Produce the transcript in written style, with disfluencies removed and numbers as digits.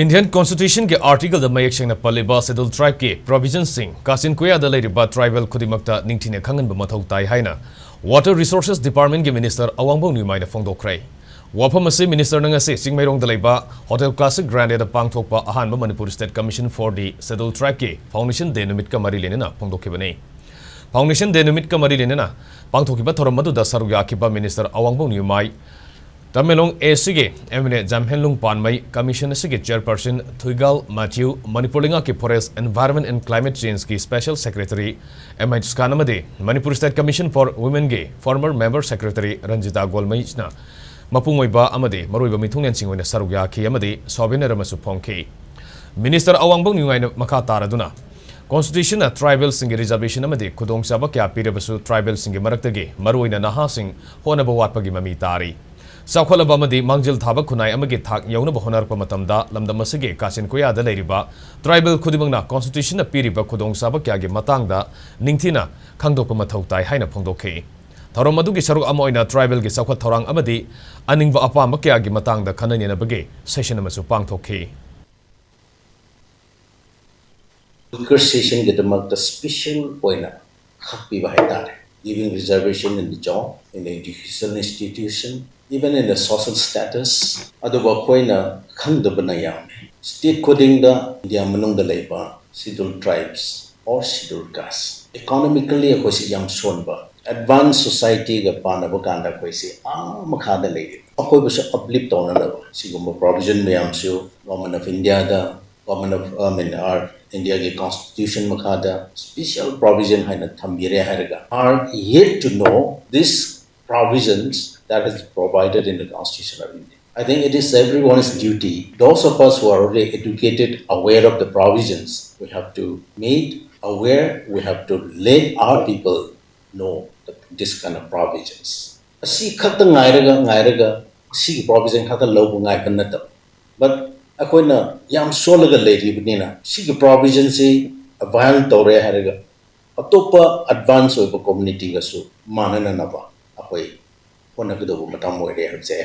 Indian Constitution के article द मयेक सेंगना पल्लिबा शेड्यूल ट्राइब के प्रोविजन सिंह Kachin-Koyada लेरिबा ट्राइबल खुदिमक्ता निंगथिने खंगनबा मथौ ताई हाइना वाटर रिसोर्सेस डिपार्टमेंट के मिनिस्टर अवांगबो न्यूमाई ने फोंदोखरै वाफम असे मिनिस्टर नंगसे चिंगमैरोंग दलैबा होटल क्लासिक ग्रैंड द पांगथोकपा अहानबा Manipur state commission for the schedule tribe के फाउंडेशन डे निमित का मरी लेनेना फोंदोखिबने फाउंडेशन डे निमित का मरी लेनेना पांगथोकिबा थोरम मदुदा सरुक याखिबा मिनिस्टर अवांगबो न्यूमाई तमेलोंग एसीगे एमने जामहेनलुंग पानमई कमीशन के चेयरपर्सन थुइगाल मैथ्यू मणिपुर के forest environment and climate change की स्पेशल सेक्रेटरी एम स्कानमदे Manipur state commission for women के फॉर्मर मेंबर सेक्रेटरी रंजिता गोलमईना मपुंगोइबा अमदे मरोइबा मिथुंगन सिंगोइना सरुक याखी अमदे सोबिनर अमसु फोंखी मिनिस्टर अवांगबो न्यूआइना मखा तारदुना कॉन्स्टिट्यूशन ट्राइबल सिंग रिजर्वेशन अमदे खुदोंगचाबा क्या पीरबसु ट्राइबल सिंग मरक्तगे मरोइना नहासिंग होनबा वाटपगी ममी तारी Saukhalaba amadi mangjil thaba khunai amagi thak yaunaba honarpa matamda lamdam asige Kachin-Koyada leiriba tribal khudimangna constitution na piriba khudongsaaba kyagi matangda ningthina khangdokpa mathau tai haina phongdokhi thorom adugi saruk ama oina tribal gi saukhat thorang amadi aningba apamba kyagi matangda khananina bage session amasu pangthokhi session gedamak the special poina khakpi bahitare giving reservation in the job in the educational institution even in the social status aduba khoina khangdabana yam state coding the india manung da leiba scheduled tribes or scheduled castes economically akoisi yam sonba advanced society ga panaba kanda koisi makha da lei akoi bu uplift tona na sigumba provision mayam su government of india da government of our india ke constitution makha da special provision haina thambire haraga are yet to know this provisions that is provided in the Constitution of India. I think it is everyone's duty. Those of us who are already educated, aware of the provisions, we have to make aware, we have to let our people know this kind of provisions. Si khata ngairaga, si provision khata lobu ngai panata. But akoina yam solaga lady binina, si provision si avail tore haraga. Atopa advance over community gasu manana naba. Akoi One of the matam where they have say,